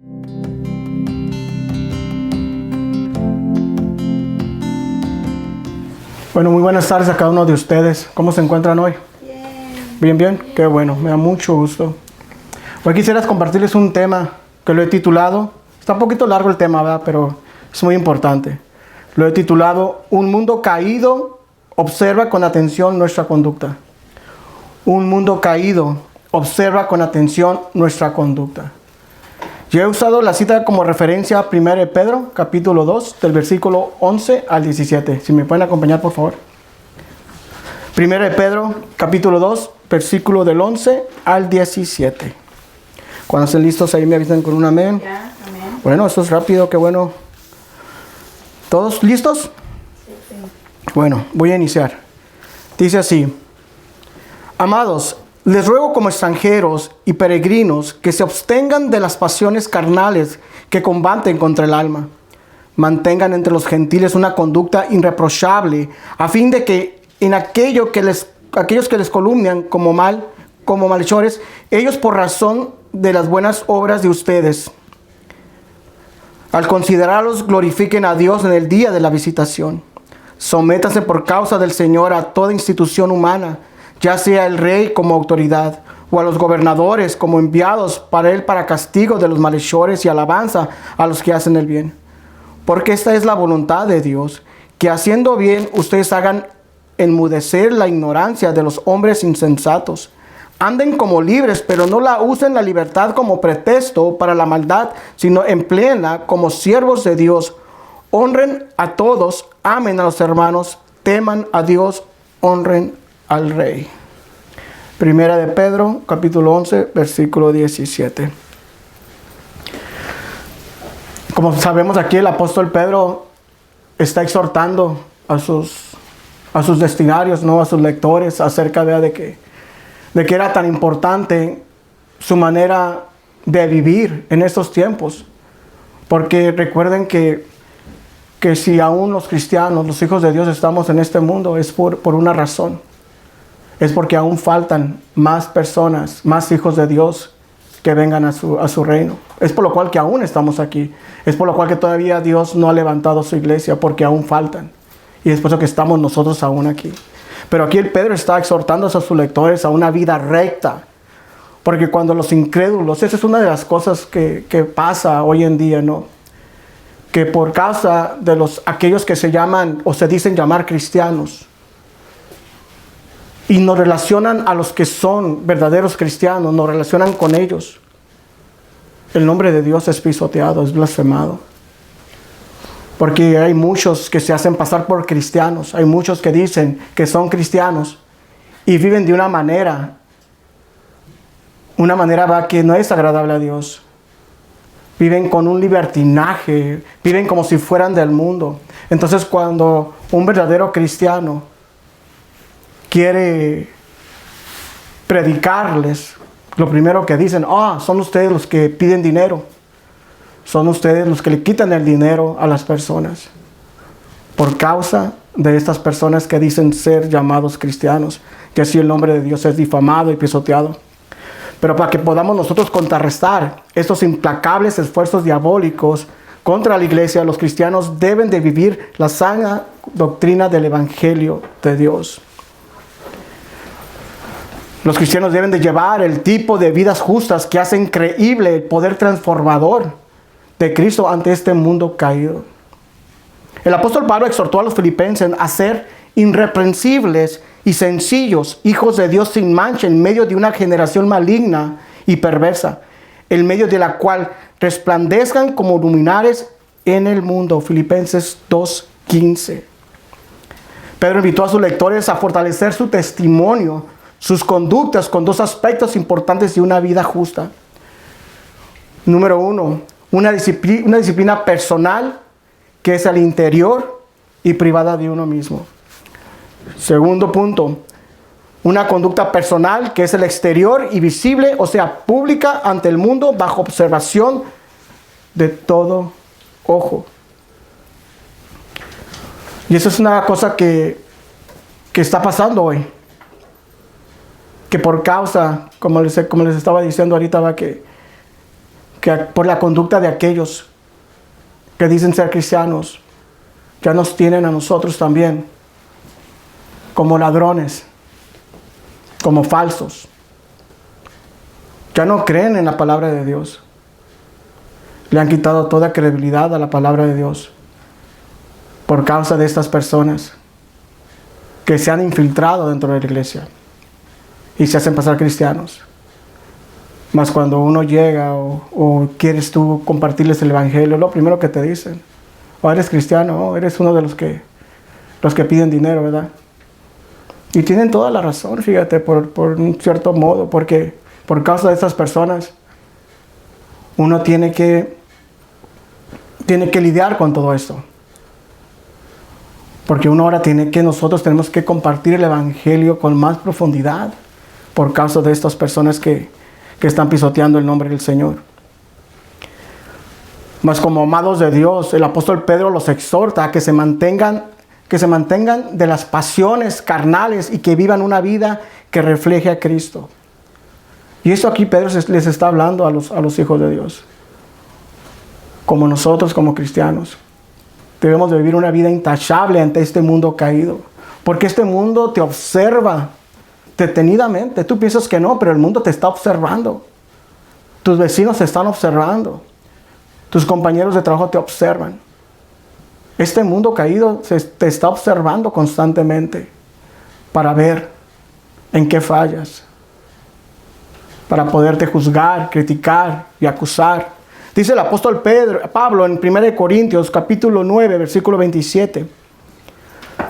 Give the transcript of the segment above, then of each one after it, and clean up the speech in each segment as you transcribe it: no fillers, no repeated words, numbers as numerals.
Bueno, muy buenas tardes a cada uno de ustedes. ¿Cómo se encuentran hoy? Bien, bien. Qué bueno, me da mucho gusto. Hoy quisiera compartirles un tema que lo he titulado, está un poquito largo el tema, ¿verdad? Pero es muy importante. Lo he titulado, Un mundo caído, observa con atención nuestra conducta. Un mundo caído, observa con atención nuestra conducta. Yo he usado la cita como referencia a 1 de Pedro, capítulo 2, del versículo 11 al 17. Si me pueden acompañar, por favor. 1 de Pedro, capítulo 2, versículo del 11 al 17. Cuando estén listos, ahí me avisan con un amén. Ya, amén. Bueno, esto es rápido, qué bueno. ¿Todos listos? Sí. Bueno, voy a iniciar. Dice así. Amados, les ruego como extranjeros y peregrinos que se abstengan de las pasiones carnales que combaten contra el alma. Mantengan entre los gentiles una conducta irreprochable, a fin de que en aquellos que les calumnian como malhechores, ellos por razón de las buenas obras de ustedes, al considerarlos, glorifiquen a Dios en el día de la visitación. Sométanse por causa del Señor a toda institución humana, ya sea el rey como autoridad, o a los gobernadores como enviados para él para castigo de los malhechores y alabanza a los que hacen el bien. Porque esta es la voluntad de Dios, que haciendo bien ustedes hagan enmudecer la ignorancia de los hombres insensatos. Anden como libres, pero no usen la libertad como pretexto para la maldad, sino empléenla como siervos de Dios. Honren a todos, amen a los hermanos, teman a Dios, honren al Rey. Primera de Pedro, capítulo 11, versículo 17. Como sabemos aquí, el apóstol Pedro está exhortando a sus destinarios, ¿no? A sus lectores, acerca de que era tan importante su manera de vivir en estos tiempos. Porque recuerden que si aún los cristianos, los hijos de Dios, estamos en este mundo, es por una razón. Es porque aún faltan más personas, más hijos de Dios que vengan a su reino. Es por lo cual que aún estamos aquí. Es por lo cual que todavía Dios no ha levantado su iglesia, porque aún faltan. Y es por eso que estamos nosotros aún aquí. Pero aquí el Pedro está exhortando a sus lectores a una vida recta. Porque cuando los incrédulos, esa es una de las cosas que pasa hoy en día, ¿no? Que por causa de aquellos que se llaman o se dicen llamar cristianos, y nos relacionan a los que son verdaderos cristianos, nos relacionan con ellos, el nombre de Dios es pisoteado, es blasfemado. Porque hay muchos que se hacen pasar por cristianos, hay muchos que dicen que son cristianos y viven de una manera que no es agradable a Dios. Viven con un libertinaje, viven como si fueran del mundo. Entonces cuando un verdadero cristiano quiere predicarles, lo primero que dicen, son ustedes los que piden dinero. Son ustedes los que le quitan el dinero a las personas. Por causa de estas personas que dicen ser llamados cristianos. Que así el nombre de Dios es difamado y pisoteado. Pero para que podamos nosotros contrarrestar estos implacables esfuerzos diabólicos contra la iglesia, los cristianos deben de vivir la sana doctrina del Evangelio de Dios. Los cristianos deben de llevar el tipo de vidas justas que hacen creíble el poder transformador de Cristo ante este mundo caído. El apóstol Pablo exhortó a los filipenses a ser irreprensibles y sencillos, hijos de Dios sin mancha, en medio de una generación maligna y perversa, en medio de la cual resplandezcan como luminares en el mundo. Filipenses 2:15. Pedro invitó a sus lectores a fortalecer su testimonio, sus conductas, con dos aspectos importantes de una vida justa. Número 1, una disciplina personal, que es al interior y privada de uno mismo. Segundo punto, una conducta personal, que es el exterior y visible, o sea, pública ante el mundo, bajo observación de todo ojo. Y eso es una cosa que está pasando hoy. Que por causa, como les estaba diciendo ahorita, que por la conducta de aquellos que dicen ser cristianos, ya nos tienen a nosotros también como ladrones, como falsos. Ya no creen en la palabra de Dios. Le han quitado toda credibilidad a la palabra de Dios por causa de estas personas que se han infiltrado dentro de la iglesia y se hacen pasar cristianos. Mas cuando uno llega o quieres tú compartirles el evangelio, lo primero que te dicen: o eres cristiano, o eres uno de los que piden dinero, ¿verdad? Y tienen toda la razón, fíjate, por un cierto modo, porque por causa de estas personas uno tiene que lidiar con todo esto. Porque nosotros tenemos que compartir el evangelio con más profundidad por causa de estas personas que están pisoteando el nombre del Señor. Mas como amados de Dios, el apóstol Pedro los exhorta a que se mantengan de las pasiones carnales y que vivan una vida que refleje a Cristo. Y esto aquí Pedro les está hablando a los hijos de Dios. Como nosotros, como cristianos, debemos de vivir una vida intachable ante este mundo caído. Porque este mundo te observa detenidamente. Tú piensas que no, pero el mundo te está observando. Tus vecinos te están observando. Tus compañeros de trabajo te observan. Este mundo caído te está observando constantemente para ver en qué fallas, para poderte juzgar, criticar y acusar. Dice el apóstol Pablo en 1 Corintios capítulo 9, versículo 27.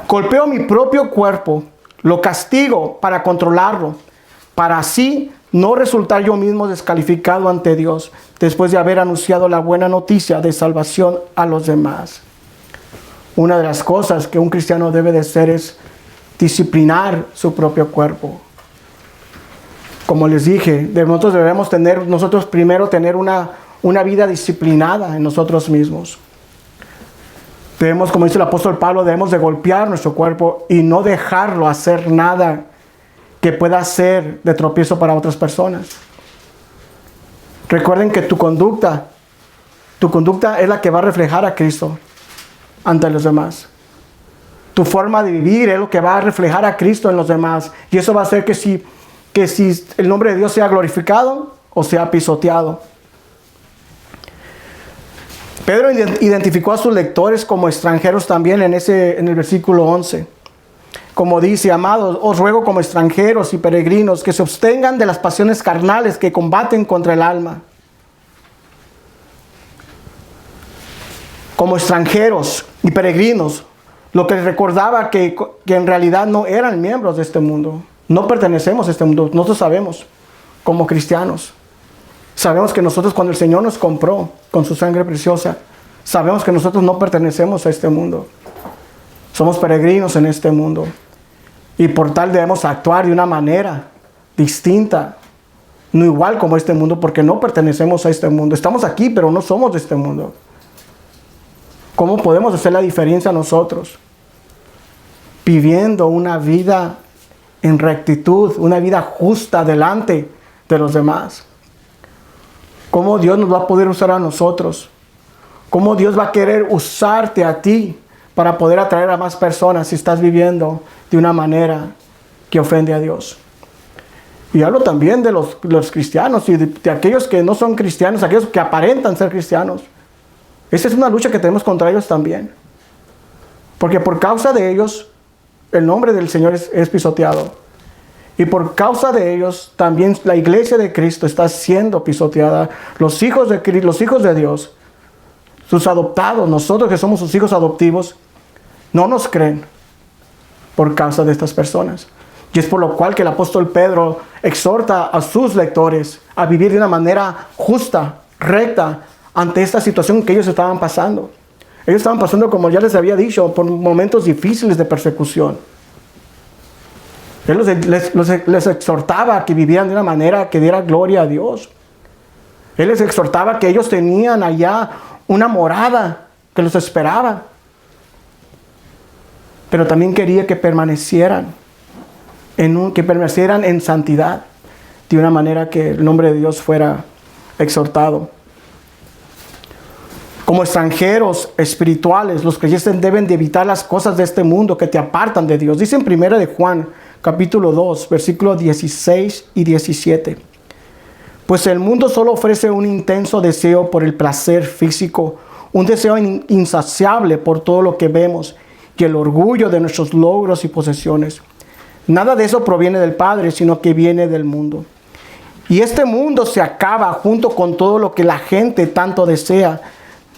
Golpeo mi propio cuerpo, lo castigo para controlarlo, para así no resultar yo mismo descalificado ante Dios, después de haber anunciado la buena noticia de salvación a los demás. Una de las cosas que un cristiano debe de hacer es disciplinar su propio cuerpo. Como les dije, nosotros debemos primero tener una vida disciplinada en nosotros mismos. Debemos, como dice el apóstol Pablo, debemos de golpear nuestro cuerpo y no dejarlo hacer nada que pueda ser de tropiezo para otras personas. Recuerden que tu conducta es la que va a reflejar a Cristo ante los demás. Tu forma de vivir es lo que va a reflejar a Cristo en los demás. Y eso va a hacer que si el nombre de Dios sea glorificado o sea pisoteado. Pedro identificó a sus lectores como extranjeros también en el versículo 11. Como dice: amados, os ruego como extranjeros y peregrinos que se abstengan de las pasiones carnales que combaten contra el alma. Como extranjeros y peregrinos, lo que les recordaba que en realidad no eran miembros de este mundo. No pertenecemos a este mundo. Nosotros sabemos, como cristianos, sabemos que nosotros, cuando el Señor nos compró con su sangre preciosa, sabemos que nosotros no pertenecemos a este mundo. Somos peregrinos en este mundo. Y por tal debemos actuar de una manera distinta, no igual como este mundo, porque no pertenecemos a este mundo. Estamos aquí, pero no somos de este mundo. ¿Cómo podemos hacer la diferencia nosotros? Viviendo una vida en rectitud, una vida justa delante de los demás. ¿Cómo Dios nos va a poder usar a nosotros? ¿Cómo Dios va a querer usarte a ti para poder atraer a más personas si estás viviendo de una manera que ofende a Dios? Y hablo también de los cristianos y de aquellos que no son cristianos, aquellos que aparentan ser cristianos. Esa es una lucha que tenemos contra ellos también. Porque por causa de ellos, el nombre del Señor es pisoteado. Y por causa de ellos, también la iglesia de Cristo está siendo pisoteada. Los hijos de Dios, sus adoptados, nosotros que somos sus hijos adoptivos, no nos creen por causa de estas personas. Y es por lo cual que el apóstol Pedro exhorta a sus lectores a vivir de una manera justa, recta, ante esta situación que ellos estaban pasando. Ellos estaban pasando, como ya les había dicho, por momentos difíciles de persecución. Él les exhortaba a que vivieran de una manera que diera gloria a Dios. Él les exhortaba que ellos tenían allá una morada que los esperaba. Pero también quería que permanecieran en santidad, de una manera que el nombre de Dios fuera exhortado. Como extranjeros espirituales, los creyentes deben de evitar las cosas de este mundo que te apartan de Dios. Dice en 1 de Juan, capítulo 2, versículos 16 y 17. Pues el mundo solo ofrece un intenso deseo por el placer físico, un deseo insaciable por todo lo que vemos y el orgullo de nuestros logros y posesiones. Nada de eso proviene del Padre, sino que viene del mundo. Y este mundo se acaba junto con todo lo que la gente tanto desea,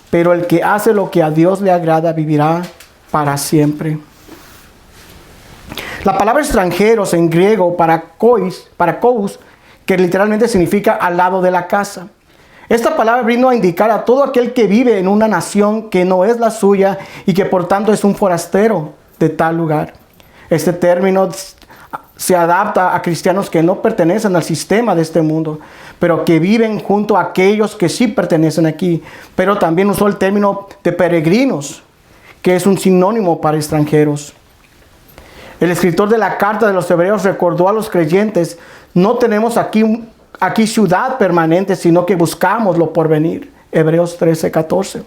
pero el que hace lo que a Dios le agrada vivirá para siempre. La palabra extranjeros en griego parakous, que literalmente significa al lado de la casa. Esta palabra vino a indicar a todo aquel que vive en una nación que no es la suya y que por tanto es un forastero de tal lugar. Este término se adapta a cristianos que no pertenecen al sistema de este mundo, pero que viven junto a aquellos que sí pertenecen aquí. Pero también usó el término de peregrinos, que es un sinónimo para extranjeros. El escritor de la carta de los Hebreos recordó a los creyentes: no tenemos aquí ciudad permanente, sino que buscamos lo porvenir. Hebreos 13:14.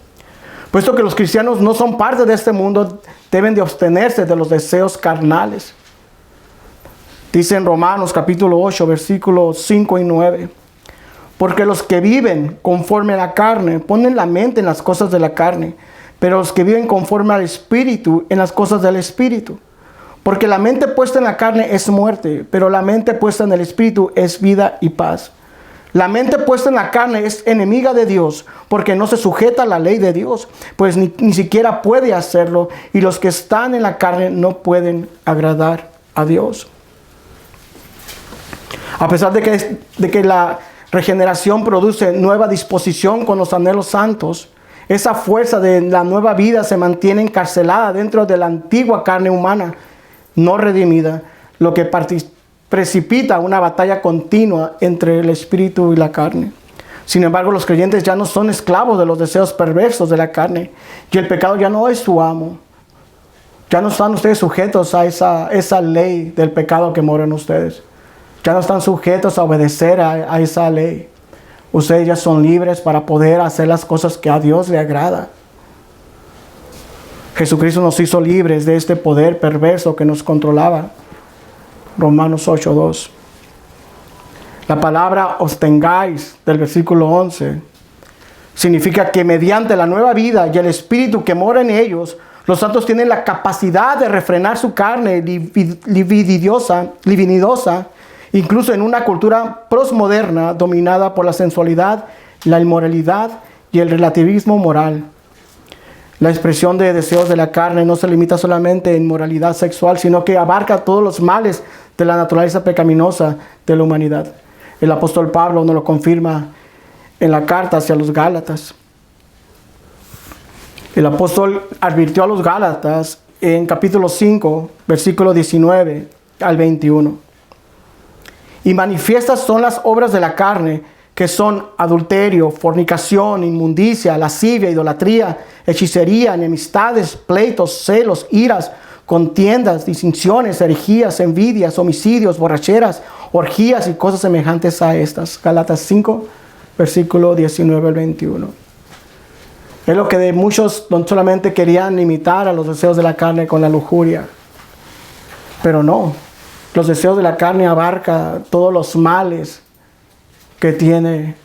Puesto que los cristianos no son parte de este mundo, deben de abstenerse de los deseos carnales. Dice en Romanos capítulo 8, versículos 5 y 9. Porque los que viven conforme a la carne ponen la mente en las cosas de la carne, pero los que viven conforme al Espíritu en las cosas del Espíritu. Porque la mente puesta en la carne es muerte, pero la mente puesta en el Espíritu es vida y paz. La mente puesta en la carne es enemiga de Dios, porque no se sujeta a la ley de Dios, pues ni siquiera puede hacerlo, y los que están en la carne no pueden agradar a Dios. A pesar de que la regeneración produce nueva disposición con los anhelos santos, esa fuerza de la nueva vida se mantiene encarcelada dentro de la antigua carne humana no redimida, lo que precipita una batalla continua entre el espíritu y la carne. Sin embargo, los creyentes ya no son esclavos de los deseos perversos de la carne, y el pecado ya no es su amo. Ya no están ustedes sujetos a esa ley del pecado que mora en ustedes. Ya no están sujetos a obedecer a esa ley. Ustedes ya son libres para poder hacer las cosas que a Dios le agrada. Jesucristo nos hizo libres de este poder perverso que nos controlaba. Romanos 8:2. La palabra ostengáis del versículo 11 significa que mediante la nueva vida y el Espíritu que mora en ellos, los santos tienen la capacidad de refrenar su carne libidinosa, incluso en una cultura postmoderna dominada por la sensualidad, la inmoralidad y el relativismo moral. La expresión de deseos de la carne no se limita solamente a inmoralidad sexual, sino que abarca todos los males de la naturaleza pecaminosa de la humanidad. El apóstol Pablo nos lo confirma en la carta hacia los Gálatas. El apóstol advirtió a los Gálatas en capítulo 5, versículo 19 al 21. Y manifiestas son las obras de la carne, que son adulterio, fornicación, inmundicia, lascivia, idolatría, hechicería, enemistades, pleitos, celos, iras, contiendas, disensiones, herejías, envidias, homicidios, borracheras, orgías y cosas semejantes a estas. Gálatas 5, versículo 19 al 21. Es lo que de muchos no solamente querían imitar a los deseos de la carne con la lujuria, pero no. Los deseos de la carne abarcan todos los males que tiene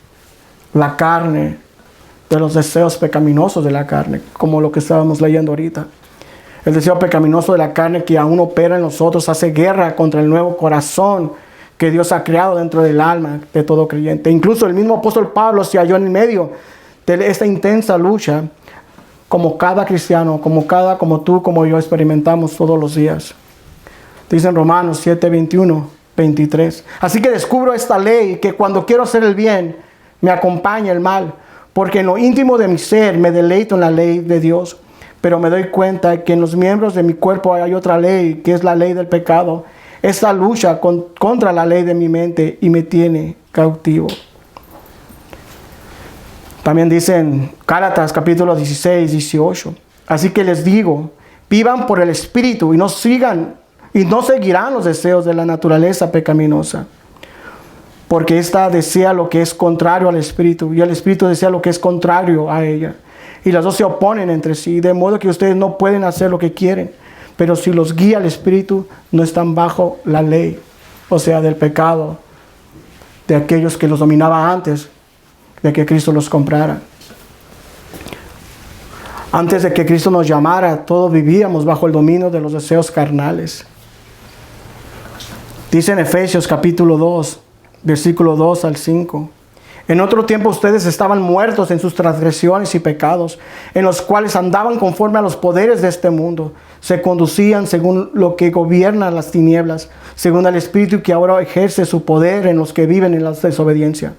la carne, de los deseos pecaminosos de la carne, como lo que estábamos leyendo ahorita. El deseo pecaminoso de la carne que aún opera en nosotros hace guerra contra el nuevo corazón que Dios ha creado dentro del alma de todo creyente. Incluso el mismo apóstol Pablo se halló en medio de esta intensa lucha, como cada cristiano, como tú, como yo experimentamos todos los días. Dice en Romanos 7, 21, 23. Así que descubro esta ley, que cuando quiero hacer el bien, me acompaña el mal. Porque en lo íntimo de mi ser me deleito en la ley de Dios. Pero me doy cuenta que en los miembros de mi cuerpo hay otra ley, que es la ley del pecado. Esta lucha contra la ley de mi mente y me tiene cautivo. También dice en Gálatas capítulo 16, 18. Así que les digo, vivan por el Espíritu y no seguirán los deseos de la naturaleza pecaminosa. Porque ésta desea lo que es contrario al Espíritu, y el Espíritu desea lo que es contrario a ella. y las dos se oponen entre sí, de modo que ustedes no pueden hacer lo que quieren. Pero si los guía el Espíritu, no están bajo la ley, o sea, del pecado, de aquellos que los dominaba antes de que Cristo los comprara. Antes de que Cristo nos llamara, todos vivíamos bajo el dominio de los deseos carnales. Dice en Efesios capítulo 2, versículo 2 al 5. En otro tiempo ustedes estaban muertos en sus transgresiones y pecados, en los cuales andaban conforme a los poderes de este mundo. Se conducían según lo que gobierna las tinieblas, según el Espíritu que ahora ejerce su poder en los que viven en la desobediencia.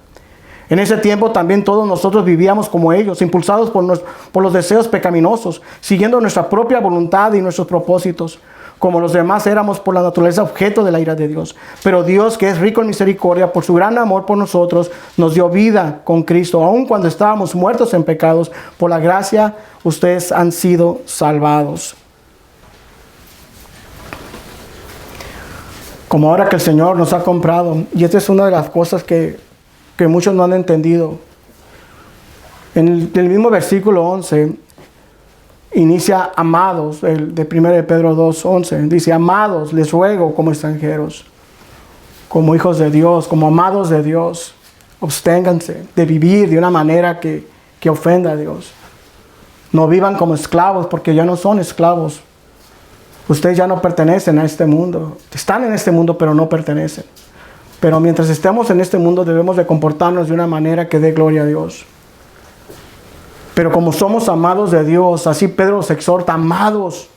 En ese tiempo también todos nosotros vivíamos como ellos, impulsados por los deseos pecaminosos, siguiendo nuestra propia voluntad y nuestros propósitos. Como los demás éramos por la naturaleza objeto de la ira de Dios. Pero Dios, que es rico en misericordia, por su gran amor por nosotros, nos dio vida con Cristo. Aun cuando estábamos muertos en pecados, por la gracia ustedes han sido salvados. Como ahora que el Señor nos ha comprado, y esta es una de las cosas que muchos no han entendido. En el mismo versículo 11, inicia amados, de 1 Pedro 2:11. Dice, amados, les ruego como extranjeros, como hijos de Dios, como amados de Dios, absténganse de vivir de una manera que ofenda a Dios. No vivan como esclavos, porque ya no son esclavos. Ustedes ya no pertenecen a este mundo. Están en este mundo, pero no pertenecen. Pero mientras estemos en este mundo debemos de comportarnos de una manera que dé gloria a Dios. Pero como somos amados de Dios, así Pedro los exhorta, amados.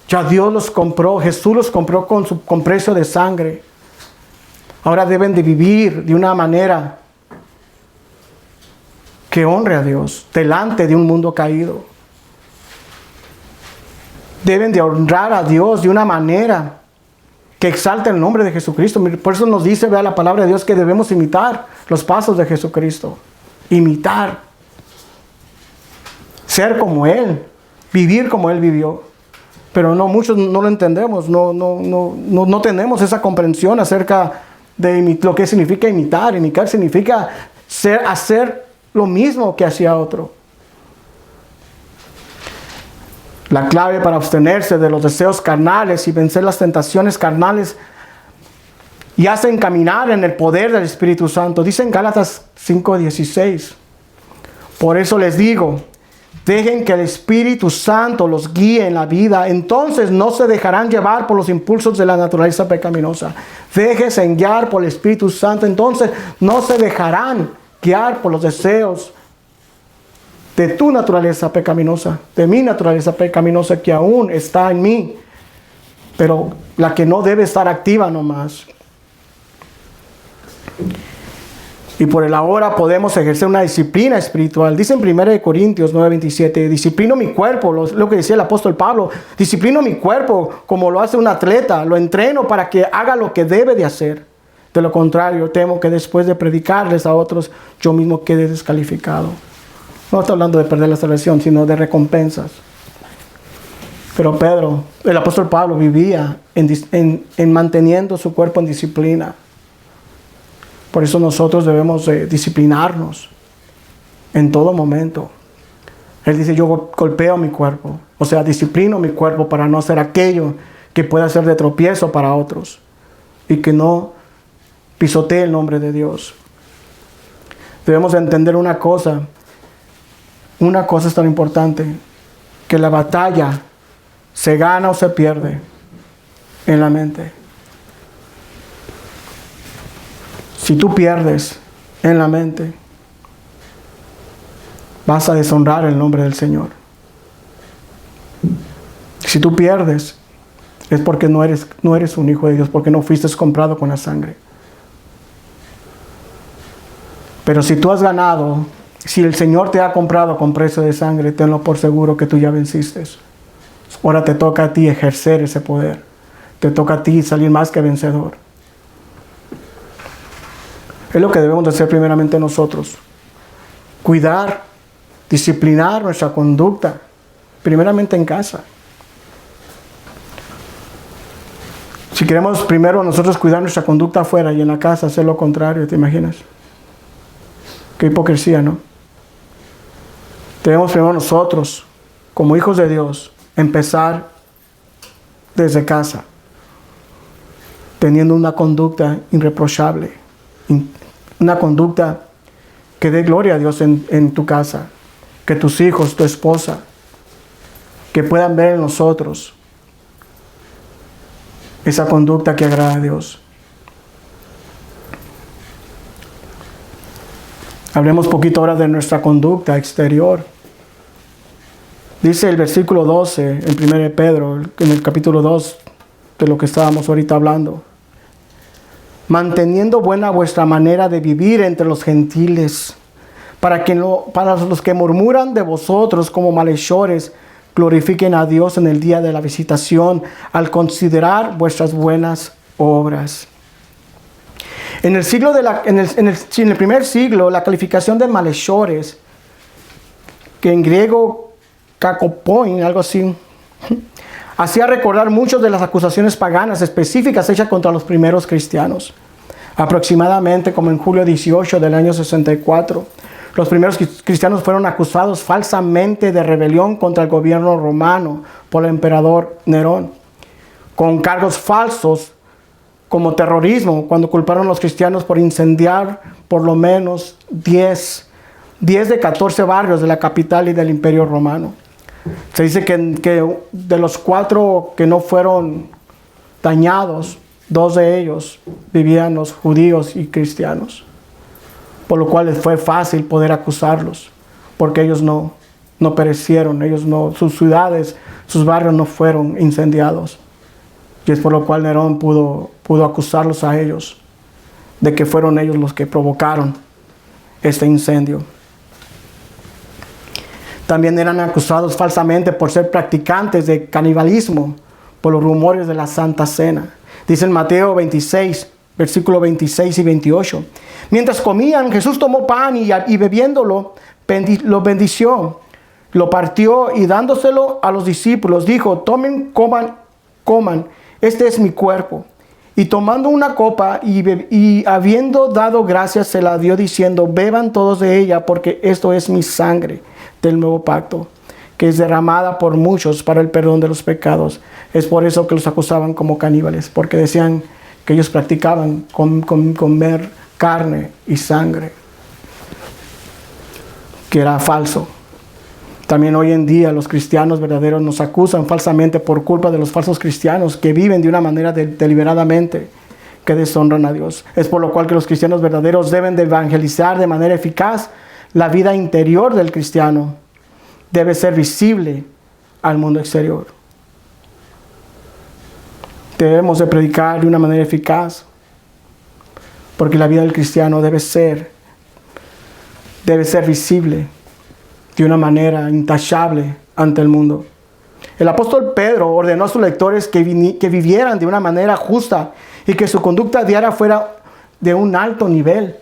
Ya Dios los compró, Jesús los compró con precio de sangre. Ahora deben de vivir de una manera que honre a Dios delante de un mundo caído. Deben de honrar a Dios de una manera que exalte el nombre de Jesucristo. Por eso nos dice, vea la palabra de Dios, que debemos imitar los pasos de Jesucristo. Imitar. Ser como Él. Vivir como Él vivió. Pero no, muchos no lo entendemos. No tenemos esa comprensión acerca de lo que significa imitar. Imitar significa hacer lo mismo que hacía otro. La clave para abstenerse de los deseos carnales y vencer las tentaciones carnales y hacen caminar en el poder del Espíritu Santo. Dice en Gálatas 5:16. Por eso les digo, dejen que el Espíritu Santo los guíe en la vida. Entonces no se dejarán llevar por los impulsos de la naturaleza pecaminosa. Déjense guiar por el Espíritu Santo. Entonces no se dejarán guiar por los deseos de tu naturaleza pecaminosa, de mi naturaleza pecaminosa que aún está en mí, pero la que no debe estar activa nomás. Y por el ahora podemos ejercer una disciplina espiritual. Dice en 1 Corintios 9:27, disciplino mi cuerpo, lo que decía el apóstol Pablo, disciplino mi cuerpo como lo hace un atleta, lo entreno para que haga lo que debe de hacer. De lo contrario, temo que después de predicarles a otros, yo mismo quede descalificado. No está hablando de perder la salvación, sino de recompensas. Pero el apóstol Pablo vivía en manteniendo su cuerpo en disciplina. Por eso nosotros debemos disciplinarnos en todo momento. Él dice, yo golpeo mi cuerpo. O sea, disciplino mi cuerpo para no hacer aquello que pueda ser de tropiezo para otros. Y que no pisotee el nombre de Dios. Debemos entender una cosa. Una cosa es tan importante, que la batalla se gana o se pierde en la mente. Si tú pierdes en la mente, vas a deshonrar el nombre del Señor. Si tú pierdes, es porque no eres un hijo de Dios, porque no fuiste comprado con la sangre. Pero si tú has ganado, si el Señor te ha comprado con precio de sangre, tenlo por seguro que tú ya venciste. Ahora te toca a ti ejercer ese poder. Te toca a ti salir más que vencedor. Es lo que debemos de hacer primeramente nosotros. Cuidar, disciplinar nuestra conducta, primeramente en casa. Si queremos primero nosotros cuidar nuestra conducta afuera y en la casa hacer lo contrario, ¿te imaginas? Qué hipocresía, ¿no? Debemos primero nosotros, como hijos de Dios, empezar desde casa, teniendo una conducta irreprochable, una conducta que dé gloria a Dios en tu casa, que tus hijos, tu esposa, que puedan ver en nosotros esa conducta que agrada a Dios. Hablemos poquito ahora de nuestra conducta exterior. Dice el versículo 12, en 1 de Pedro, en el capítulo 2, de lo que estábamos ahorita hablando. Manteniendo buena vuestra manera de vivir entre los gentiles, para los que murmuran de vosotros como malhechores, glorifiquen a Dios en el día de la visitación, al considerar vuestras buenas obras. En el primer siglo, la calificación de malhechores, que en griego kakopoin, algo así, hacía recordar muchas de las acusaciones paganas específicas hechas contra los primeros cristianos. Aproximadamente como en julio 18 del año 64, los primeros cristianos fueron acusados falsamente de rebelión contra el gobierno romano por el emperador Nerón, con cargos falsos como terrorismo, cuando culparon a los cristianos por incendiar por lo menos 10 de 14 barrios de la capital y del imperio romano. Se dice que de los 4 que no fueron dañados, 2 de ellos vivían los judíos y cristianos, por lo cual les fue fácil poder acusarlos, porque ellos no perecieron, sus ciudades, sus barrios no fueron incendiados. Y es por lo cual Nerón pudo acusarlos a ellos de que fueron ellos los que provocaron este incendio. También eran acusados falsamente por ser practicantes de canibalismo por los rumores de la Santa Cena. Dice en Mateo 26, versículos 26 y 28. Mientras comían, Jesús tomó pan y bebiéndolo, lo bendició, lo partió y dándoselo a los discípulos, dijo: tomen, coman, este es mi cuerpo. Y tomando una copa y habiendo dado gracias, se la dio diciendo: beban todos de ella, porque esto es mi sangre del nuevo pacto, que es derramada por muchos para el perdón de los pecados. Es por eso que los acusaban como caníbales, porque decían que ellos practicaban comer carne y sangre, que era falso. También hoy en día los cristianos verdaderos nos acusan falsamente por culpa de los falsos cristianos que viven de una manera deliberadamente que deshonran a Dios. Es por lo cual que los cristianos verdaderos deben de evangelizar de manera eficaz. La vida interior del cristiano debe ser visible al mundo exterior. Debemos de predicar de una manera eficaz, porque la vida del cristiano debe ser visible de una manera intachable ante el mundo. El apóstol Pedro ordenó a sus lectores que vivieran de una manera justa y que su conducta diaria fuera de un alto nivel.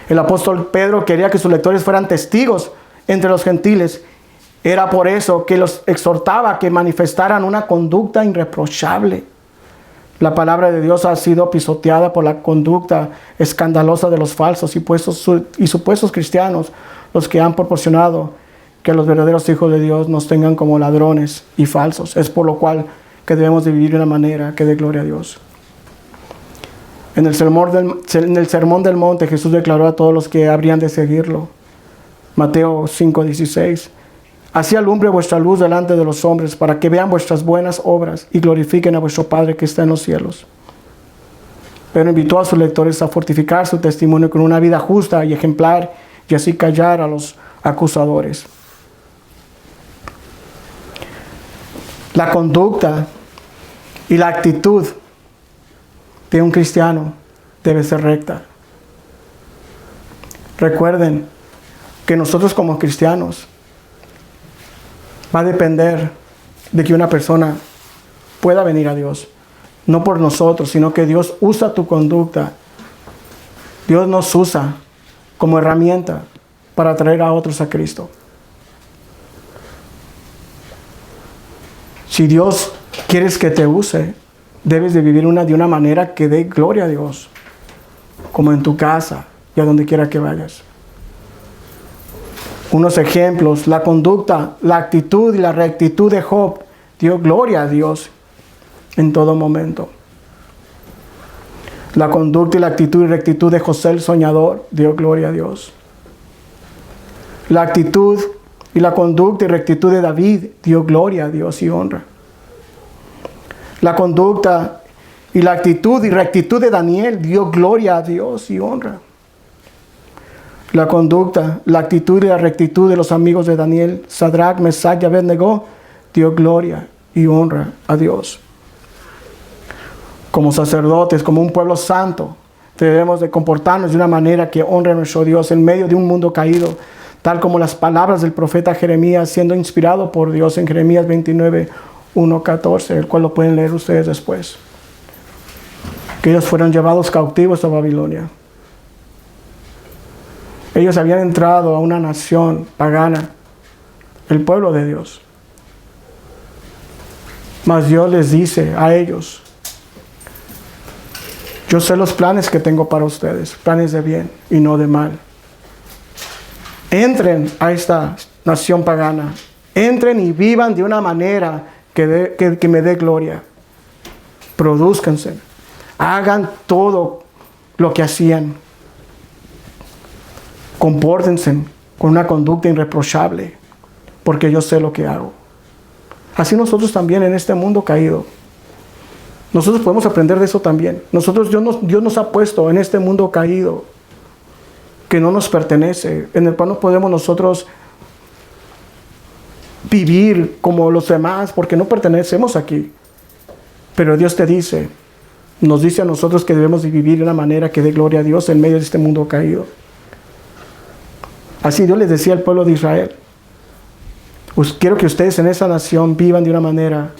El apóstol Pedro quería que sus lectores fueran testigos entre los gentiles. Era por eso que los exhortaba a que manifestaran una conducta irreprochable. La palabra de Dios ha sido pisoteada por la conducta escandalosa de los falsos y supuestos cristianos, los que han proporcionado que los verdaderos hijos de Dios nos tengan como ladrones y falsos. Es por lo cual que debemos de vivir de una manera que dé gloria a Dios. En el Sermón del Monte, Jesús declaró a todos los que habrían de seguirlo. Mateo 5:16. Así alumbre vuestra luz delante de los hombres, para que vean vuestras buenas obras y glorifiquen a vuestro Padre que está en los cielos. Pero invitó a sus lectores a fortificar su testimonio con una vida justa y ejemplar, y así callar a los acusadores. La conducta y la actitud de un cristiano debe ser recta. Recuerden que nosotros como cristianos va a depender de que una persona pueda venir a Dios. No por nosotros, sino que Dios usa tu conducta. Dios nos usa como herramienta para traer a otros a Cristo. Si Dios quieres que te use, debes de vivir de una manera que dé gloria a Dios, como en tu casa y a donde quiera que vayas. Unos ejemplos: la conducta, la actitud y la rectitud de Job dio gloria a Dios en todo momento. La conducta y la actitud y rectitud de José el soñador dio gloria a Dios. La actitud y la conducta y rectitud de David dio gloria a Dios y honra. La conducta y la actitud y rectitud de Daniel dio gloria a Dios y honra. La conducta, la actitud y la rectitud de los amigos de Daniel, Sadrach, Mesach y Abednego, dio gloria y honra a Dios. Como sacerdotes, como un pueblo santo, debemos de comportarnos de una manera que honre a nuestro Dios en medio de un mundo caído, tal como las palabras del profeta Jeremías, siendo inspirado por Dios en Jeremías 29, 1-14, el cual lo pueden leer ustedes después. Que ellos fueron llevados cautivos a Babilonia. Ellos habían entrado a una nación pagana, el pueblo de Dios. Mas Dios les dice a ellos: yo sé los planes que tengo para ustedes, planes de bien y no de mal. Entren a esta nación pagana, entren y vivan de una manera que me dé gloria. Produzcanse, hagan todo lo que hacían. Compórtense con una conducta irreprochable, porque yo sé lo que hago. Así nosotros también en este mundo caído, nosotros podemos aprender de eso también. Dios nos ha puesto en este mundo caído, que no nos pertenece, en el cual no podemos nosotros vivir como los demás, porque no pertenecemos aquí. Pero Dios nos dice a nosotros que debemos de vivir de una manera que dé gloria a Dios en medio de este mundo caído. Así Dios les decía al pueblo de Israel: pues quiero que ustedes en esa nación vivan de una manera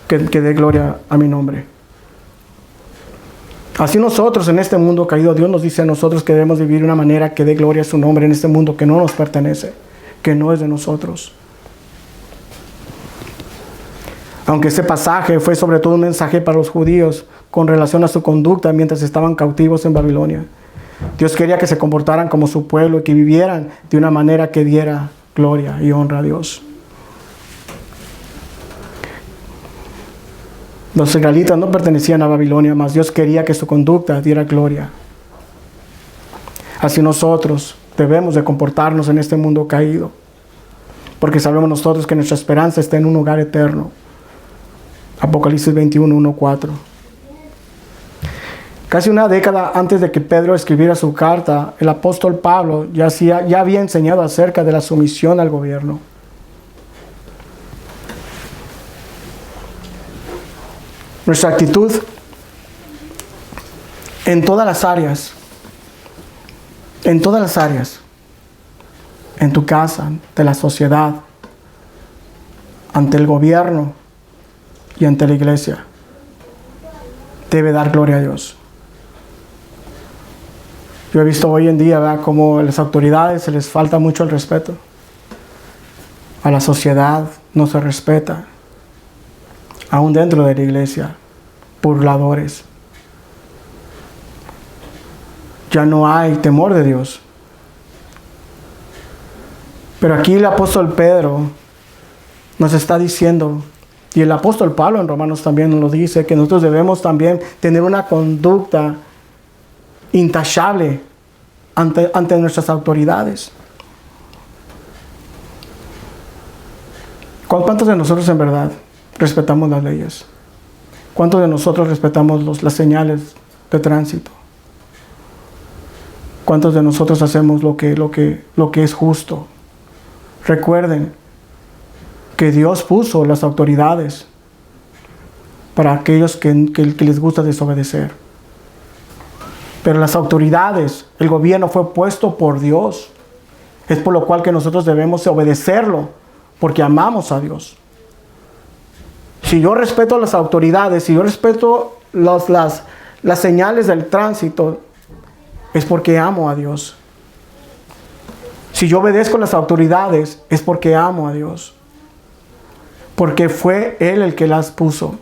que dé gloria a mi nombre. Así nosotros en este mundo caído, Dios nos dice a nosotros que debemos vivir de una manera que dé gloria a su nombre en este mundo que no nos pertenece, que no es de nosotros. Aunque este pasaje fue sobre todo un mensaje para los judíos con relación a su conducta mientras estaban cautivos en Babilonia, Dios quería que se comportaran como su pueblo y que vivieran de una manera que diera gloria y honra a Dios. Los israelitas no pertenecían a Babilonia, mas Dios quería que su conducta diera gloria. Así nosotros debemos de comportarnos en este mundo caído, porque sabemos nosotros que nuestra esperanza está en un hogar eterno. Apocalipsis 21, 1-4. Casi una década antes de que Pedro escribiera su carta, el apóstol Pablo ya había enseñado acerca de la sumisión al gobierno. Nuestra actitud en todas las áreas, en tu casa, ante la sociedad, ante el gobierno y ante la iglesia, debe dar gloria a Dios. Yo he visto hoy en día, ¿verdad?, como a las autoridades se les falta mucho el respeto. A la sociedad no se respeta. Aún dentro de la iglesia, burladores. Ya no hay temor de Dios. Pero aquí el apóstol Pedro nos está diciendo, y el apóstol Pablo en Romanos también nos lo dice, que nosotros debemos también tener una conducta intachable ante nuestras autoridades. ¿Cuántos de nosotros en verdad respetamos las leyes? ¿Cuántos de nosotros respetamos las señales de tránsito? ¿Cuántos de nosotros hacemos lo que es justo? Recuerden que Dios puso las autoridades para aquellos que les gusta desobedecer. Pero las autoridades, el gobierno fue puesto por Dios. Es por lo cual que nosotros debemos obedecerlo, porque amamos a Dios. Si yo respeto las autoridades, si yo respeto las señales del tránsito, es porque amo a Dios. Si yo obedezco las autoridades, es porque amo a Dios. Porque fue Él el que las puso.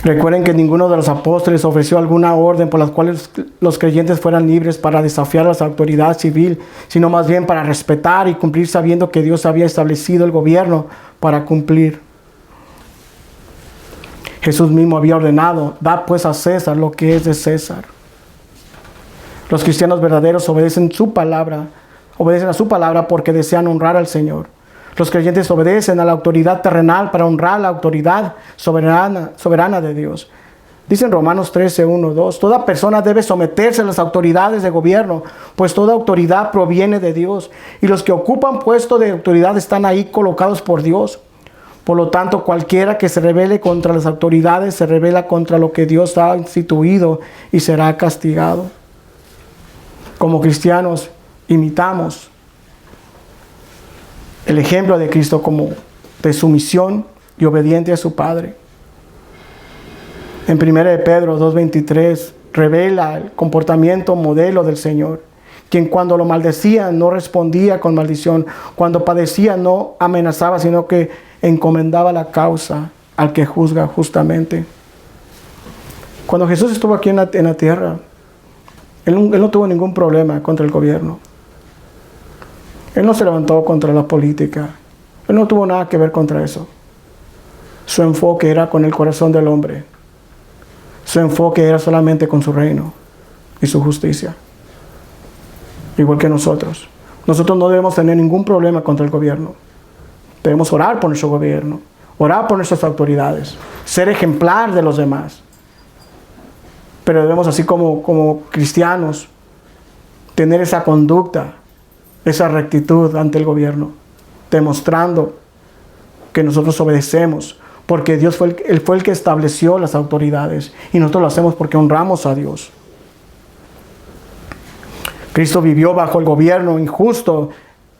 Recuerden que ninguno de los apóstoles ofreció alguna orden por las cuales los creyentes fueran libres para desafiar a la autoridad civil, sino más bien para respetar y cumplir sabiendo que Dios había establecido el gobierno para cumplir. Jesús mismo había ordenado: da pues a César lo que es de César. Los cristianos verdaderos obedecen a su palabra porque desean honrar al Señor. Los creyentes obedecen a la autoridad terrenal para honrar la autoridad soberana de Dios. Dice en Romanos 13, 1, 2, toda persona debe someterse a las autoridades de gobierno, pues toda autoridad proviene de Dios, y los que ocupan puesto de autoridad están ahí colocados por Dios. Por lo tanto, cualquiera que se rebele contra las autoridades se rebela contra lo que Dios ha instituido y será castigado. Como cristianos, imitamos el ejemplo de Cristo como de sumisión y obediente a su Padre. En 1 de Pedro 2:23 revela el comportamiento modelo del Señor, quien cuando lo maldecían no respondía con maldición, cuando padecía no amenazaba, sino que encomendaba la causa al que juzga justamente. Cuando Jesús estuvo aquí en la tierra, Él no tuvo ningún problema contra el gobierno. Él no se levantó contra la política. Él no tuvo nada que ver contra eso. Su enfoque era con el corazón del hombre. Su enfoque era solamente con su reino y su justicia. Igual que nosotros. Nosotros no debemos tener ningún problema contra el gobierno. Debemos orar por nuestro gobierno, orar por nuestras autoridades, ser ejemplar de los demás. Pero debemos, así como cristianos, tener esa conducta, esa rectitud ante el gobierno, demostrando que nosotros obedecemos, porque Dios fue el que estableció las autoridades, y nosotros lo hacemos porque honramos a Dios. Cristo vivió bajo el gobierno injusto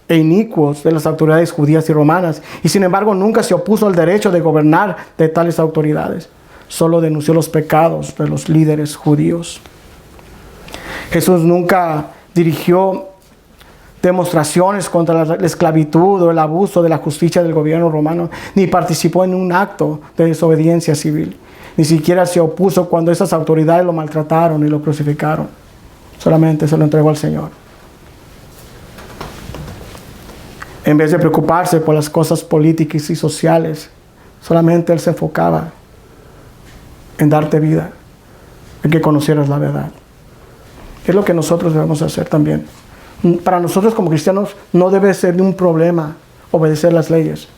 e inicuos de las autoridades judías y romanas, y sin embargo nunca se opuso al derecho de gobernar de tales autoridades. Solo denunció los pecados de los líderes judíos. Jesús nunca dirigió demostraciones contra la esclavitud o el abuso de la justicia del gobierno romano, ni participó en un acto de desobediencia civil. Ni siquiera se opuso cuando esas autoridades lo maltrataron y lo crucificaron. Solamente se lo entregó al Señor. En vez de preocuparse por las cosas políticas y sociales, solamente Él se enfocaba en darte vida, en que conocieras la verdad. Es lo que nosotros debemos hacer también. Para nosotros como cristianos no debe ser un problema obedecer las leyes.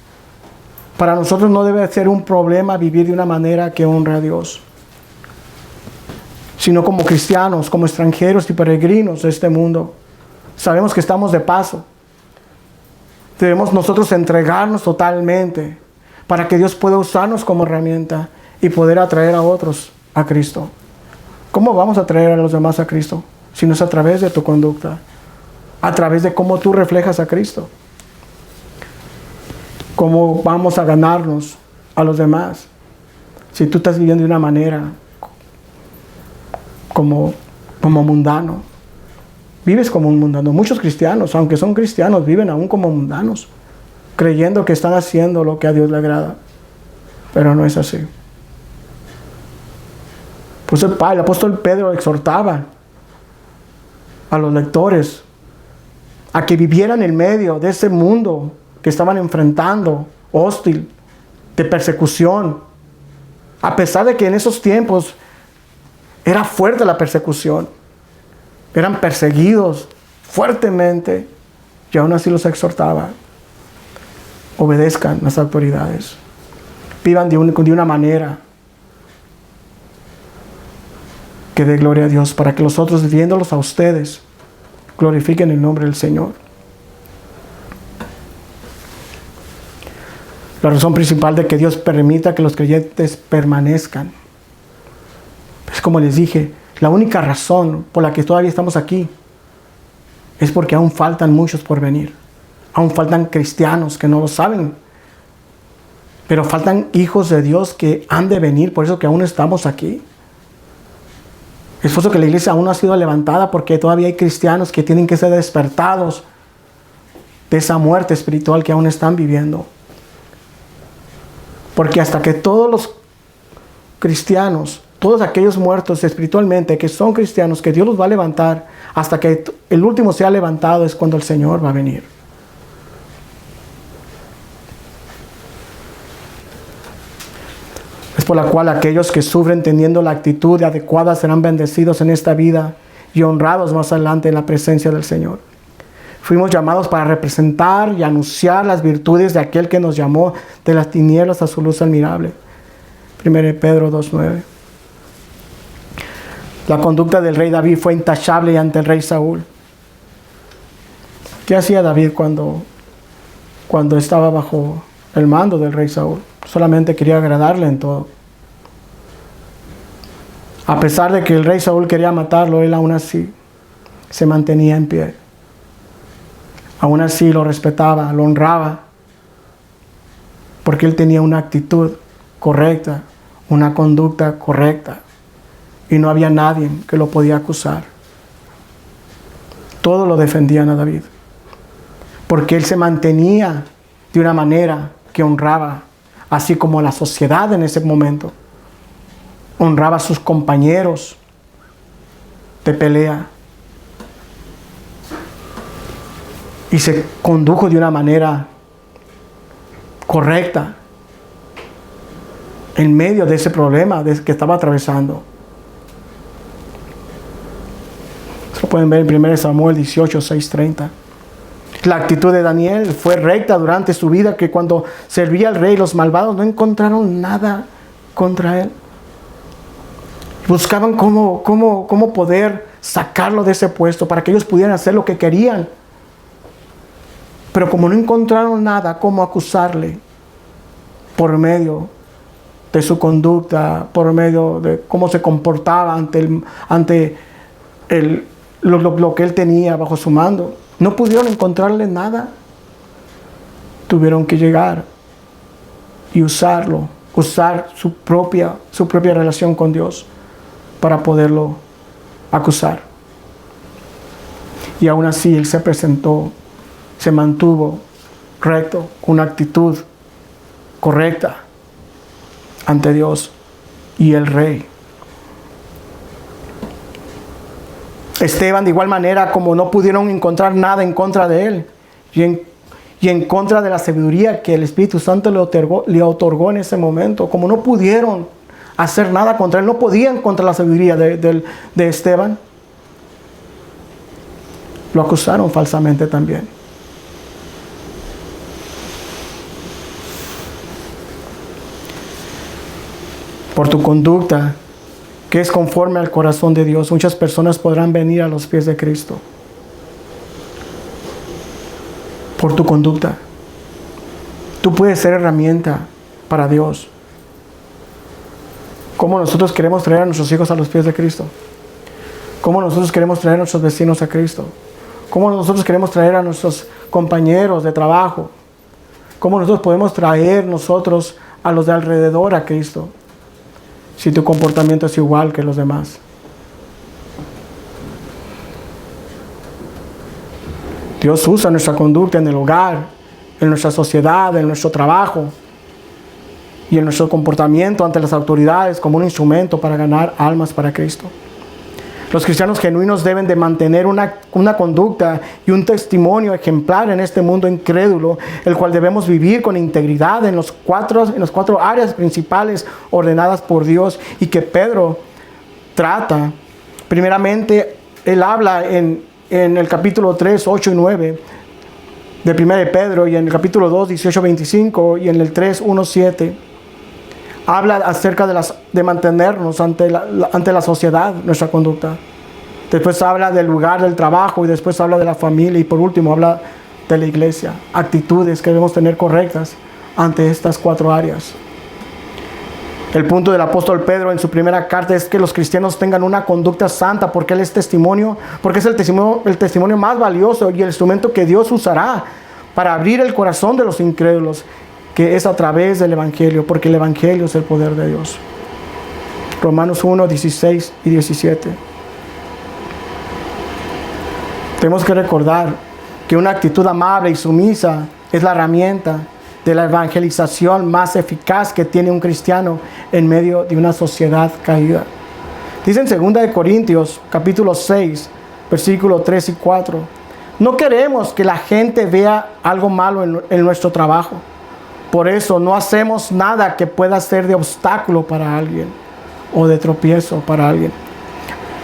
Para nosotros no debe ser un problema vivir de una manera que honre a Dios. Sino como cristianos, como extranjeros y peregrinos de este mundo, sabemos que estamos de paso. Debemos nosotros entregarnos totalmente para que Dios pueda usarnos como herramienta y poder atraer a otros a Cristo. ¿Cómo vamos a atraer a los demás a Cristo? Si no es a través de tu conducta, a través de cómo tú reflejas a Cristo. ¿Cómo vamos a ganarnos a los demás si tú estás viviendo de una manera como mundano? Vives como un mundano. Muchos cristianos, aunque son cristianos, viven aún como mundanos, creyendo que están haciendo lo que a Dios le agrada. Pero no es así. Pues el apóstol Pedro exhortaba a los lectores a que vivieran en medio de ese mundo que estaban enfrentando, hostil, de persecución. A pesar de que en esos tiempos era fuerte la persecución. Eran perseguidos fuertemente, y aún así los exhortaba: obedezcan las autoridades, vivan de una manera que dé gloria a Dios, para que los otros, viéndolos a ustedes, glorifiquen el nombre del Señor. La razón principal de que Dios permita que los creyentes permanezcan, es como les dije, la única razón por la que todavía estamos aquí es porque aún faltan muchos por venir. Aún faltan cristianos que no lo saben. Pero faltan hijos de Dios que han de venir, por eso que aún estamos aquí. Es por eso que la iglesia aún no ha sido levantada, porque todavía hay cristianos que tienen que ser despertados de esa muerte espiritual que aún están viviendo. Porque hasta que todos cristianos, todos aquellos muertos espiritualmente que son cristianos, que Dios los va a levantar hasta que el último sea levantado, es cuando el Señor va a venir. Es por la cual aquellos que sufren teniendo la actitud adecuada serán bendecidos en esta vida y honrados más adelante en la presencia del Señor. Fuimos llamados para representar y anunciar las virtudes de aquel que nos llamó de las tinieblas a su luz admirable. 1 Pedro 2:9. La conducta del rey David fue intachable ante el rey Saúl. ¿Qué hacía David cuando estaba bajo el mando del rey Saúl? Solamente quería agradarle en todo. A pesar de que el rey Saúl quería matarlo, él aún así se mantenía en pie. Aún así lo respetaba, lo honraba, porque él tenía una actitud correcta, una conducta correcta, y no había nadie que lo podía acusar. Todos lo defendían a David, porque él se mantenía de una manera que honraba, así como la sociedad en ese momento honraba a sus compañeros de pelea. Y se condujo de una manera correcta en medio de ese problema que estaba atravesando. Eso lo pueden ver en 1 Samuel 18, 6-30. La actitud de Daniel fue recta durante su vida, que cuando servía al rey, los malvados no encontraron nada contra él. Buscaban cómo poder sacarlo de ese puesto para que ellos pudieran hacer lo que querían. Pero como no encontraron nada, cómo acusarle por medio de su conducta, por medio de cómo se comportaba ante lo que él tenía bajo su mando, no pudieron encontrarle nada. Tuvieron que llegar y usar su propia relación con Dios para poderlo acusar. Y aún así él se presentó, se mantuvo recto, con una actitud correcta ante Dios y el rey. Esteban, de igual manera, como no pudieron encontrar nada en contra de él y en contra de la sabiduría que el Espíritu Santo le otorgó en ese momento, como no pudieron hacer nada contra él, no podían contra la sabiduría de Esteban, lo acusaron falsamente también. Por tu conducta, que es conforme al corazón de Dios, muchas personas podrán venir a los pies de Cristo. Por tu conducta, tú puedes ser herramienta para Dios. ¿Cómo nosotros queremos traer a nuestros hijos a los pies de Cristo? ¿Cómo nosotros queremos traer a nuestros vecinos a Cristo? ¿Cómo nosotros queremos traer a nuestros compañeros de trabajo? ¿Cómo nosotros podemos traer nosotros a los de alrededor a Cristo, si tu comportamiento es igual que los demás? Dios usa nuestra conducta en el hogar, en nuestra sociedad, en nuestro trabajo y en nuestro comportamiento ante las autoridades como un instrumento para ganar almas para Cristo. Los cristianos genuinos deben de mantener una conducta y un testimonio ejemplar en este mundo incrédulo, el cual debemos vivir con integridad en las cuatro áreas principales ordenadas por Dios y que Pedro trata. Primeramente, él habla en el capítulo 3, 8 y 9 de 1 de Pedro, y en el capítulo 2, 18, 25, y en el 3, 1, 7. Habla acerca de mantenernos ante la sociedad, nuestra conducta. Después habla del lugar del trabajo, y después habla de la familia, y por último habla de la iglesia. Actitudes que debemos tener correctas ante estas cuatro áreas. El punto del apóstol Pedro en su primera carta es que los cristianos tengan una conducta santa, porque él es testimonio, porque es el testimonio más valioso y el instrumento que Dios usará para abrir el corazón de los incrédulos, que es a través del Evangelio, porque el Evangelio es el poder de Dios. Romanos 1, 16 y 17. Tenemos que recordar que una actitud amable y sumisa es la herramienta de la evangelización más eficaz que tiene un cristiano en medio de una sociedad caída. Dice en 2 Corintios capítulo 6, versículos 3 y 4. No queremos que la gente vea algo malo en nuestro trabajo. Por eso no hacemos nada que pueda ser de obstáculo para alguien o de tropiezo para alguien.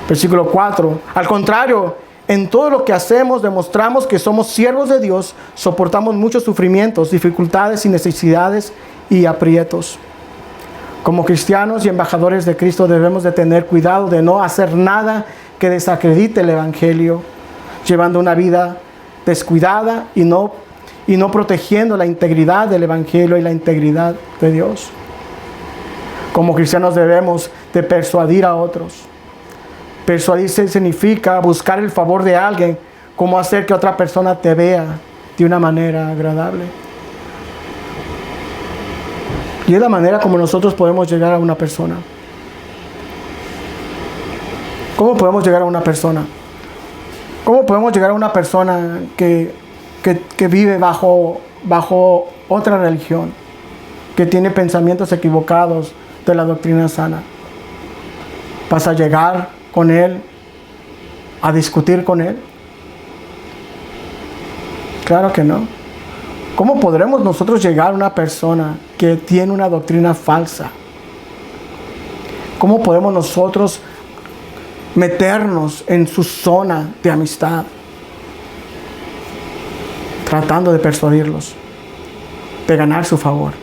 Versículo 4. Al contrario, en todo lo que hacemos demostramos que somos siervos de Dios, soportamos muchos sufrimientos, dificultades y necesidades y aprietos. Como cristianos y embajadores de Cristo debemos de tener cuidado de no hacer nada que desacredite el Evangelio, llevando una vida descuidada y no protegiendo la integridad del Evangelio y la integridad de Dios. Como cristianos debemos de persuadir a otros. Persuadirse significa buscar el favor de alguien, cómo hacer que otra persona te vea de una manera agradable. Y es la manera como nosotros podemos llegar a una persona. ¿Cómo podemos llegar a una persona? ¿Cómo podemos llegar a una persona que vive bajo otra religión, que tiene pensamientos equivocados de la doctrina sana? ¿Vas a llegar con él a discutir con él? Claro que no. ¿Cómo podremos nosotros llegar a una persona que tiene una doctrina falsa? ¿Cómo podemos nosotros meternos en su zona de amistad, tratando de persuadirlos, de ganar su favor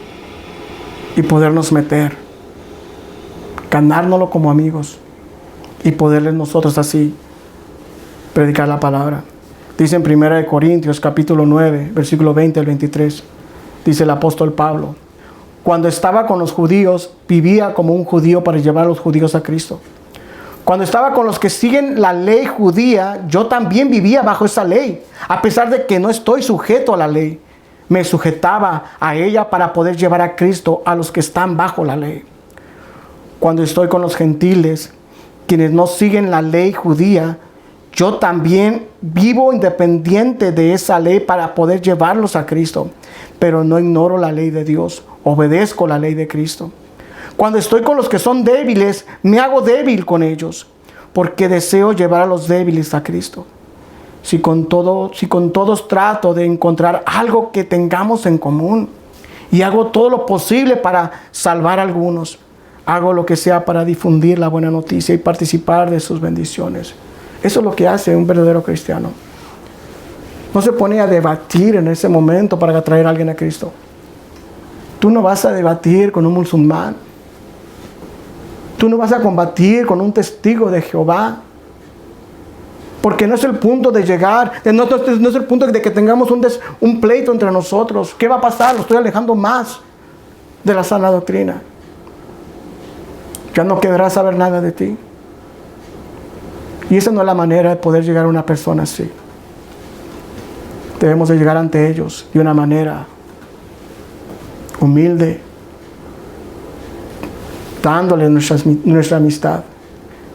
y podernos meter, ganárnoslo como amigos y poderles nosotros así predicar la palabra? Dice en 1 Corintios capítulo 9, versículo 20 al 23, dice el apóstol Pablo: cuando estaba con los judíos, vivía como un judío para llevar a los judíos a Cristo. Cuando estaba con los que siguen la ley judía, yo también vivía bajo esa ley. A pesar de que no estoy sujeto a la ley, me sujetaba a ella para poder llevar a Cristo a los que están bajo la ley. Cuando estoy con los gentiles, quienes no siguen la ley judía, yo también vivo independiente de esa ley para poder llevarlos a Cristo. Pero no ignoro la ley de Dios, obedezco la ley de Cristo. Cuando estoy con los que son débiles, me hago débil con ellos, porque deseo llevar a los débiles a Cristo. Si con todos trato de encontrar algo que tengamos en común, y hago todo lo posible para salvar a algunos, hago lo que sea para difundir la buena noticia y participar de sus bendiciones. Eso es lo que hace un verdadero cristiano. No se pone a debatir en ese momento para atraer a alguien a Cristo. Tú no vas a debatir con un musulmán. Tú no vas a combatir con un testigo de Jehová. Porque no es el punto de llegar, no es el punto de que tengamos un pleito entre nosotros. ¿Qué va a pasar? Lo estoy alejando más de la sana doctrina. Ya no querrá saber nada de ti. Y esa no es la manera de poder llegar a una persona así. Debemos de llegar ante ellos de una manera humilde, dándoles nuestra amistad.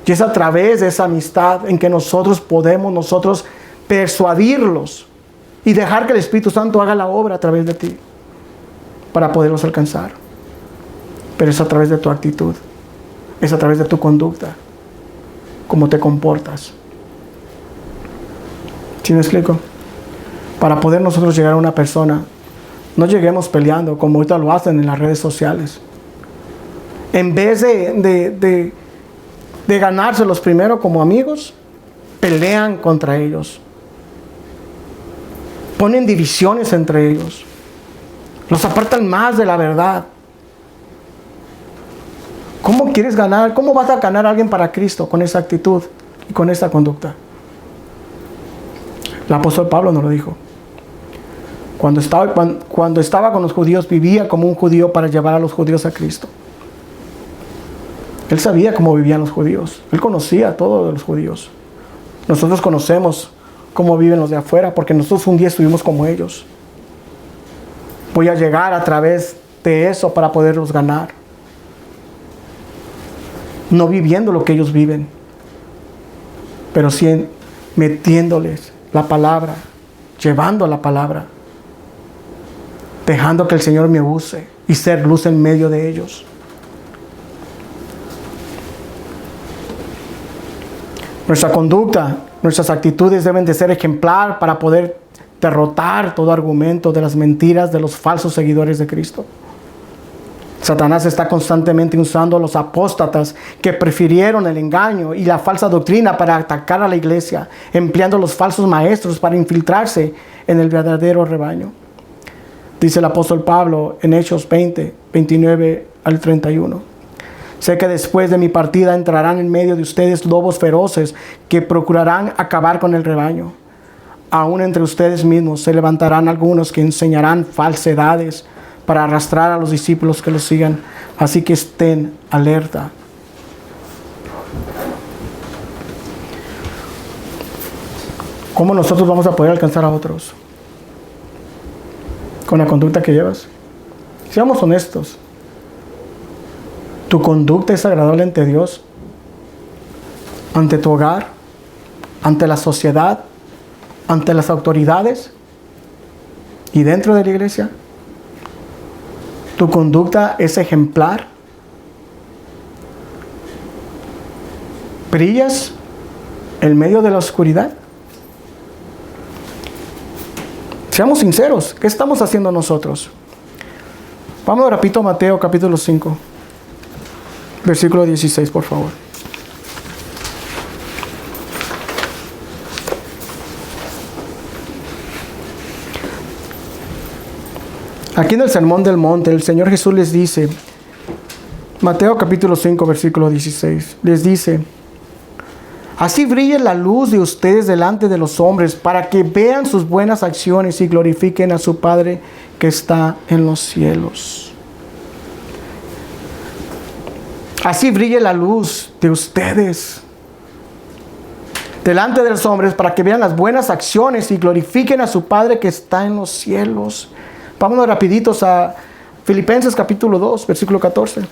Y es a través de esa amistad en que nosotros podemos persuadirlos y dejar que el Espíritu Santo haga la obra a través de ti para poderlos alcanzar. Pero es a través de tu actitud, es a través de tu conducta, cómo te comportas. ¿Sí me explico? Para poder nosotros llegar a una persona, no lleguemos peleando como ahorita lo hacen en las redes sociales. En vez de ganárselos primero como amigos, pelean contra ellos. Ponen divisiones entre ellos. Los apartan más de la verdad. ¿Cómo quieres ganar? ¿Cómo vas a ganar a alguien para Cristo con esa actitud y con esa conducta? El apóstol Pablo nos lo dijo. Cuando estaba con los judíos, vivía como un judío para llevar a los judíos a Cristo. Él sabía cómo vivían los judíos. Él conocía a todos los judíos. Nosotros conocemos cómo viven los de afuera, porque nosotros un día estuvimos como ellos. Voy a llegar a través de eso para poderlos ganar. No viviendo lo que ellos viven, pero sí metiéndoles la palabra, llevando la palabra. dejando que el Señor me use y ser luz en medio de ellos. Nuestra conducta, nuestras actitudes deben de ser ejemplar para poder derrotar todo argumento de las mentiras de los falsos seguidores de Cristo. Satanás está constantemente usando a los apóstatas que prefirieron el engaño y la falsa doctrina para atacar a la iglesia, empleando los falsos maestros para infiltrarse en el verdadero rebaño. Dice el apóstol Pablo en Hechos 20, 29 al 31. Sé que después de mi partida entrarán en medio de ustedes lobos feroces que procurarán acabar con el rebaño. Aún entre ustedes mismos se levantarán algunos que enseñarán falsedades para arrastrar a los discípulos que los sigan. Así que estén alerta. ¿Cómo nosotros vamos a poder alcanzar a otros? Con la conducta que llevas. Seamos honestos. ¿Tu conducta es agradable ante Dios? ¿Ante tu hogar? ¿Ante la sociedad? ¿Ante las autoridades? ¿Y dentro de la iglesia? ¿Tu conducta es ejemplar? ¿Brillas en medio de la oscuridad? Seamos sinceros, ¿qué estamos haciendo nosotros? Vamos rapidito a Mateo capítulo 5, versículo 16, por favor. Aquí en el Sermón del Monte, el Señor Jesús les dice, Mateo capítulo 5, versículo 16, les dice: así brille la luz de ustedes delante de los hombres, para que vean sus buenas acciones y glorifiquen a su Padre que está en los cielos. Así brille la luz de ustedes delante de los hombres, para que vean las buenas acciones y glorifiquen a su Padre que está en los cielos. Vámonos rapiditos a Filipenses capítulo 2, versículo 14.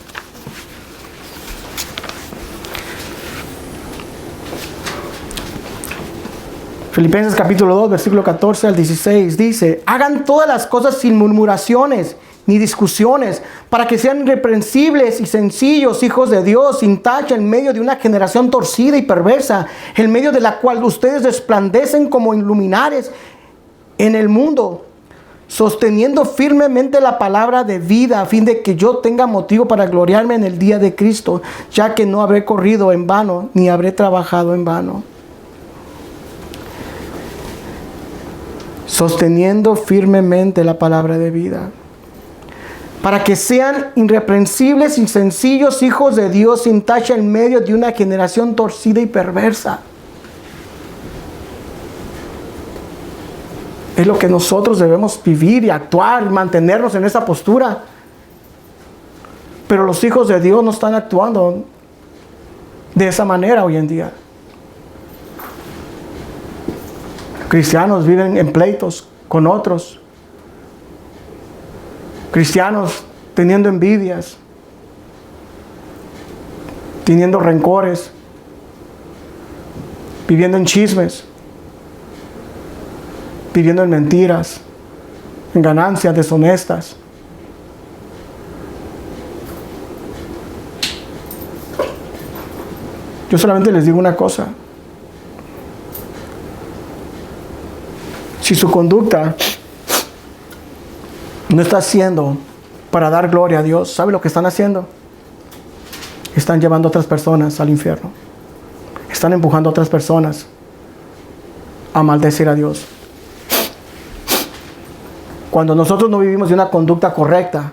Filipenses capítulo 2, versículo 14 al 16 dice: hagan todas las cosas sin murmuraciones ni discusiones, para que sean irreprensibles y sencillos, hijos de Dios, sin tacha, en medio de una generación torcida y perversa, en medio de la cual ustedes resplandecen como luminares en el mundo, sosteniendo firmemente la palabra de vida, a fin de que yo tenga motivo para gloriarme en el día de Cristo, ya que no habré corrido en vano, ni habré trabajado en vano. Sosteniendo firmemente la palabra de vida, para que sean irreprensibles y sencillos, hijos de Dios, sin tacha, en medio de una generación torcida y perversa. Es lo que nosotros debemos vivir y actuar, mantenernos en esa postura. Pero los hijos de Dios no están actuando de esa manera hoy en día. Cristianos viven en pleitos con otros. Cristianos teniendo envidias, teniendo rencores, viviendo en chismes, viviendo en mentiras, en ganancias deshonestas. Yo solamente les digo una cosa: si su conducta no está haciendo para dar gloria a Dios, ¿sabe lo que están haciendo? Están llevando a otras personas al infierno. Están empujando a otras personas a maldecir a Dios. Cuando nosotros no vivimos de una conducta correcta,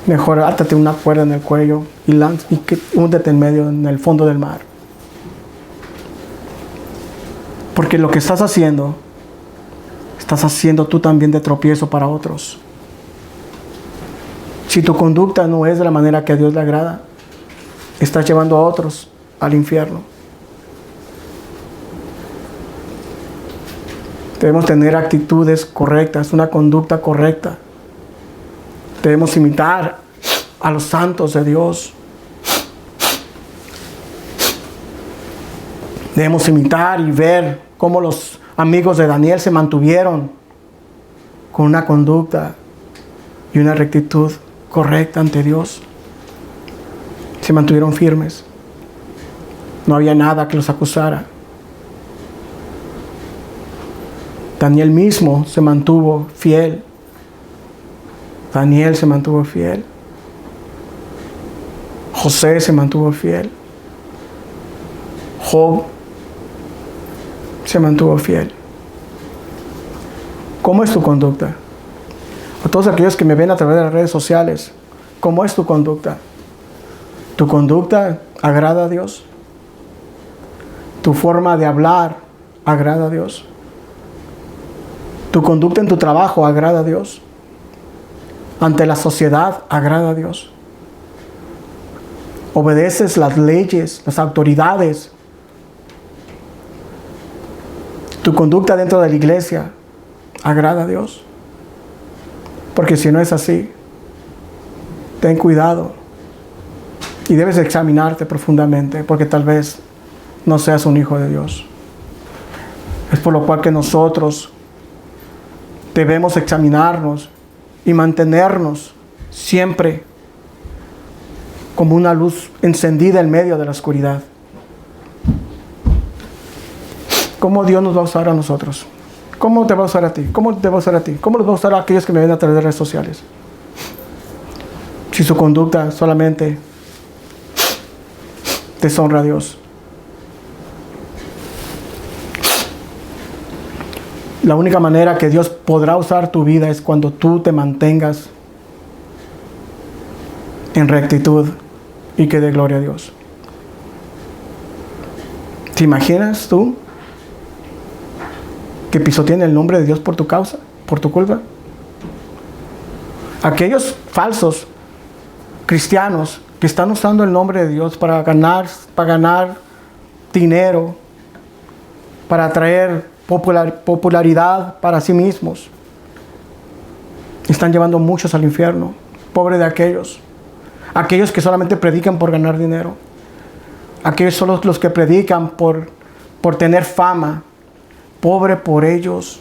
mejor átate una cuerda en el cuello y húndete en medio, en el fondo del mar. Porque lo que estás haciendo tú también de tropiezo para otros. Si tu conducta no es de la manera que a Dios le agrada, estás llevando a otros al infierno. Debemos tener actitudes correctas, una conducta correcta. Debemos imitar a los santos de Dios. Debemos imitar y ver cómo los amigos de Daniel se mantuvieron con una conducta y una rectitud correcta ante Dios. Se mantuvieron firmes. No había nada que los acusara. Daniel mismo se mantuvo fiel. Daniel se mantuvo fiel. José se mantuvo fiel. Job se mantuvo fiel. ¿Cómo es tu conducta? A todos aquellos que me ven a través de las redes sociales, ¿cómo es tu conducta? ¿Tu conducta agrada a Dios? ¿Tu forma de hablar agrada a Dios? ¿Tu conducta en tu trabajo agrada a Dios? ¿Ante la sociedad agrada a Dios? ¿Obedeces las leyes, las autoridades? ¿Tu conducta dentro de la iglesia agrada a Dios? Porque si no es así, ten cuidado y debes examinarte profundamente, porque tal vez no seas un hijo de Dios. Es por lo cual que nosotros debemos examinarnos y mantenernos siempre como una luz encendida en medio de la oscuridad. ¿Cómo Dios nos va a usar a nosotros? ¿Cómo te va a usar a ti? ¿Cómo te va a usar a ti? ¿Cómo los va a usar a aquellos que me ven a través de redes sociales? Si su conducta solamente deshonra a Dios. La única manera que Dios podrá usar tu vida es cuando tú te mantengas en rectitud y que dé gloria a Dios. ¿Te imaginas tú que pisoteen el nombre de Dios por tu causa, por tu culpa? Aquellos falsos cristianos que están usando el nombre de Dios para ganar dinero, para atraer popularidad para sí mismos, están llevando muchos al infierno. Pobre de aquellos que solamente predican por ganar dinero, aquellos son los que predican por tener fama. Pobre por ellos.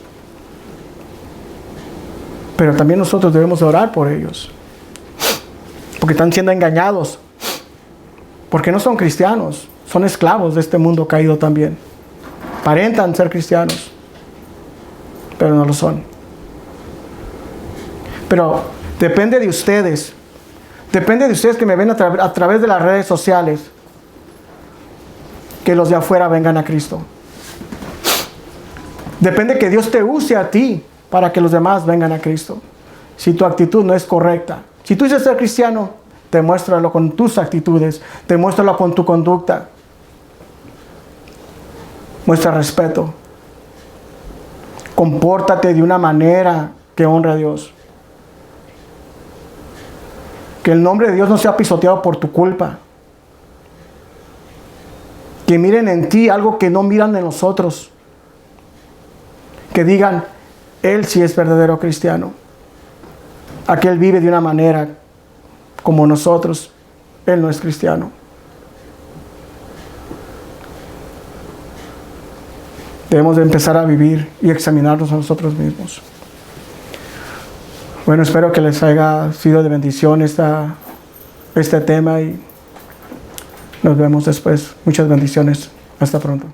Pero también nosotros debemos orar por ellos, porque están siendo engañados, porque no son cristianos, son esclavos de este mundo caído también. Aparentan ser cristianos, pero no lo son. Pero depende de ustedes que me ven a través de las redes sociales, que los de afuera vengan a Cristo. Depende que Dios te use a ti para que los demás vengan a Cristo. Si tu actitud no es correcta, si tú dices ser cristiano, demuéstralo con tus actitudes, demuéstralo con tu conducta. Muestra respeto. Compórtate de una manera que honre a Dios. Que el nombre de Dios no sea pisoteado por tu culpa. Que miren en ti algo que no miran en nosotros. Que digan, él sí es verdadero cristiano. Aquel vive de una manera como nosotros. Él no es cristiano. Debemos de empezar a vivir y examinarnos a nosotros mismos. Bueno, espero que les haya sido de bendición este tema y nos vemos después. Muchas bendiciones. Hasta pronto.